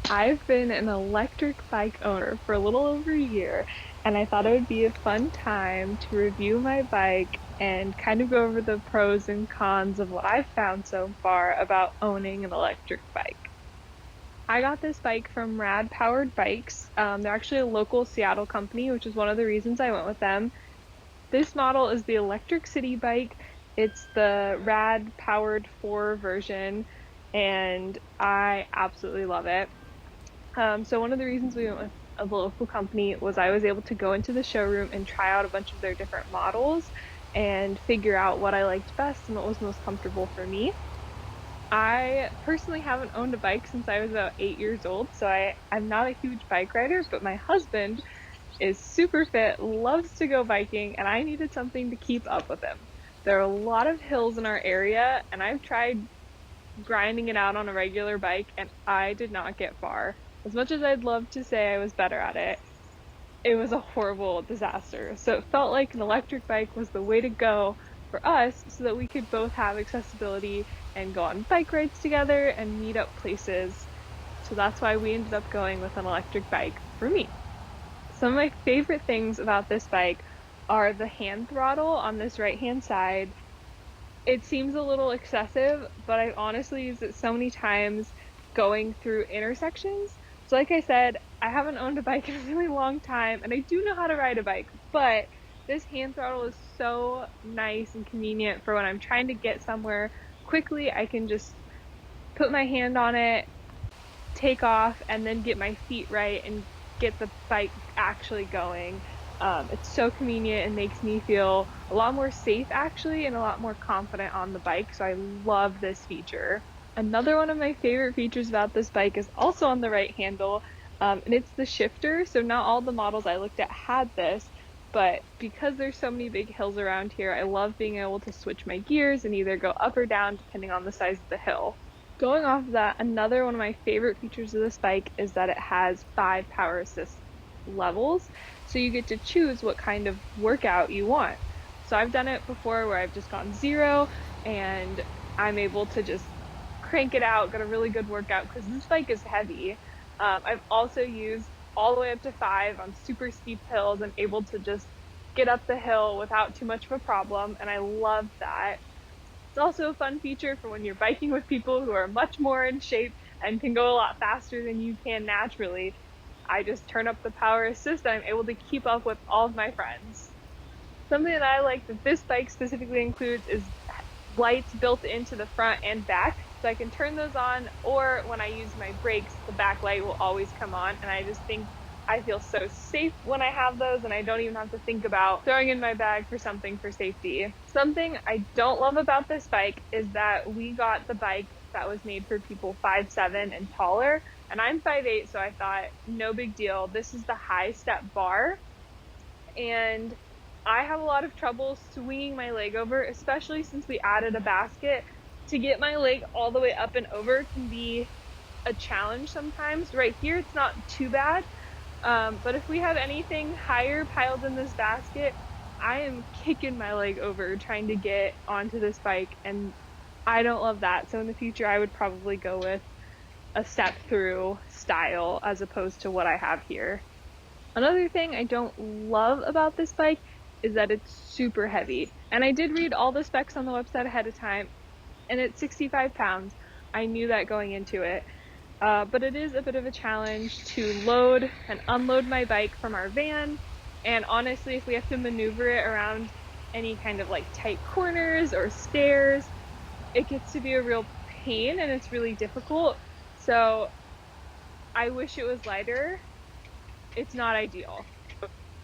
I've been an electric bike owner for a little over a year, and I thought it would be a fun time to review my bike and kind of go over the pros and cons of what I've found so far about owning an electric bike. I got this bike from Rad Powered Bikes. They're actually a local Seattle company, which is one of the reasons I went with them. This model is the Electric City bike. It's the Rad Powered 4 version, and I absolutely love it. So one of the reasons we went with a local company was I was able to go into the showroom and try out a bunch of their different models and figure out what I liked best and what was most comfortable for me. I personally haven't owned a bike since I was about 8 years old, so I'm not a huge bike rider, but my husband is super fit, loves to go biking, and I needed something to keep up with him. There are a lot of hills in our area, and I've tried grinding it out on a regular bike, and I did not get far. As much as I'd love to say I was better at it, it was a horrible disaster. So it felt like an electric bike was the way to go for us so that we could both have accessibility and go on bike rides together and meet up places. So that's why we ended up going with an electric bike for me. Some of my favorite things about this bike are the hand throttle on this right hand side. It seems a little excessive, but I've honestly used it so many times going through intersections. So, like I said, I haven't owned a bike in a really long time, and I do know how to ride a bike, but this hand throttle is so nice and convenient for when I'm trying to get somewhere quickly. I can just put my hand on it, take off, and then get my feet right and get the bike actually going. It's so convenient and makes me feel a lot more safe actually and a lot more confident on the bike. So I love this feature. Another one of my favorite features about this bike is also on the right handle, and it's the shifter. So not all the models I looked at had this, but because there's so many big hills around here, I love being able to switch my gears and either go up or down depending on the size of the hill. Going off of that, another one of my favorite features of this bike is that it has 5 power assist levels. So you get to choose what kind of workout you want. So I've done it before where I've just gone zero and I'm able to just crank it out, get a really good workout because this bike is heavy. I've also used all the way up to 5 on super steep hills and able to just get up the hill without too much of a problem. And I love that. It's also a fun feature for when you're biking with people who are much more in shape and can go a lot faster than you can naturally. I just turn up the power assist and I'm able to keep up with all of my friends. Something that I like that this bike specifically includes is lights built into the front and back. So I can turn those on, or when I use my brakes, the back light will always come on. And I just think I feel so safe when I have those, and I don't even have to think about throwing in my bag for something for safety. Something I don't love about this bike is that we got the bike that was made for people 5'7" and taller. And I'm 5'8", so I thought, no big deal. This is the high step bar, and I have a lot of trouble swinging my leg over, especially since we added a basket. To get my leg all the way up and over can be a challenge sometimes. Right here, it's not too bad. But if we have anything higher piled in this basket, I am kicking my leg over trying to get onto this bike, and I don't love that. So in the future, I would probably go with a step through style as opposed to what I have here. Another thing I don't love about this bike is that it's super heavy. And I did read all the specs on the website ahead of time, and it's 65 pounds. I knew that going into it. But it is a bit of a challenge to load and unload my bike from our van. And honestly, if we have to maneuver it around any kind of like tight corners or stairs, it gets to be a real pain and it's really difficult. So I wish it was lighter. It's not ideal.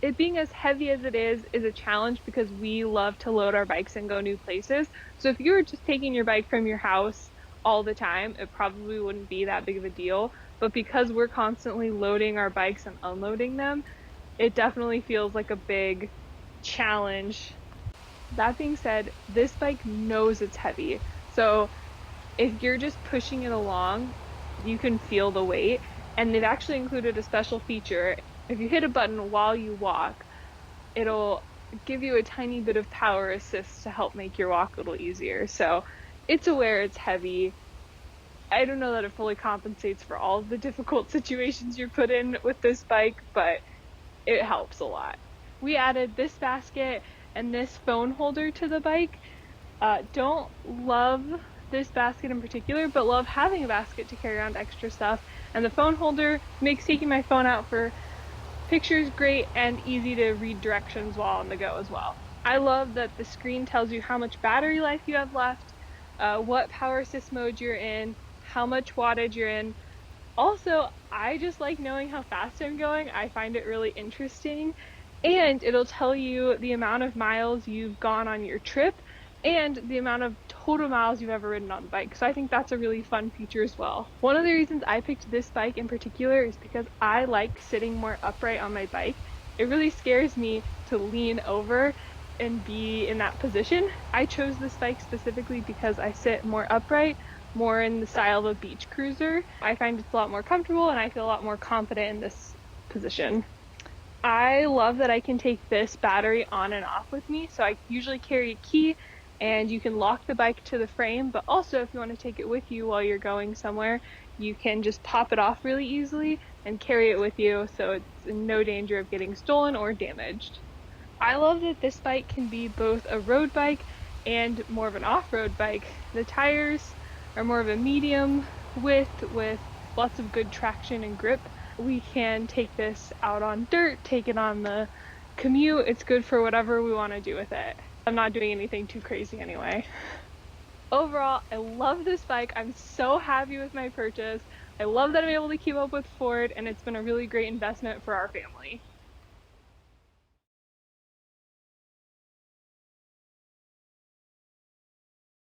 It being as heavy as it is a challenge because we love to load our bikes and go new places. So if you were just taking your bike from your house all the time, it probably wouldn't be that big of a deal. But because we're constantly loading our bikes and unloading them, it definitely feels like a big challenge. That being said, this bike knows it's heavy. So if you're just pushing it along, you can feel the weight. And they've actually included a special feature. If you hit a button while you walk, it'll give you a tiny bit of power assist to help make your walk a little easier. So it's aware it's heavy. I don't know that it fully compensates for all of the difficult situations you're put in with this bike, but it helps a lot. We added this basket and this phone holder to the bike. Don't love this basket in particular, but love having a basket to carry around extra stuff. And the phone holder makes taking my phone out for pictures great and easy to read directions while on the go as well. I love that the screen tells you how much battery life you have left, what power assist mode you're in, how much wattage you're in. Also, I just like knowing how fast I'm going. I find it really interesting. And it'll tell you the amount of miles you've gone on your trip and the amount of total miles you've ever ridden on the bike. So I think that's a really fun feature as well. One of the reasons I picked this bike in particular is because I like sitting more upright on my bike. It really scares me to lean over and be in that position. I chose this bike specifically because I sit more upright, more in the style of a beach cruiser. I find it's a lot more comfortable and I feel a lot more confident in this position. I love that I can take this battery on and off with me. So I usually carry a key and you can lock the bike to the frame, but also if you want to take it with you while you're going somewhere, you can just pop it off really easily and carry it with you so it's in no danger of getting stolen or damaged. I love that this bike can be both a road bike and more of an off-road bike. The tires are more of a medium width with lots of good traction and grip. We can take this out on dirt, take it on the commute. It's good for whatever we want to do with it. I'm not doing anything too crazy anyway. Overall, I love this bike. I'm so happy with my purchase. I love that I'm able to keep up with Ford, and it's been a really great investment for our family.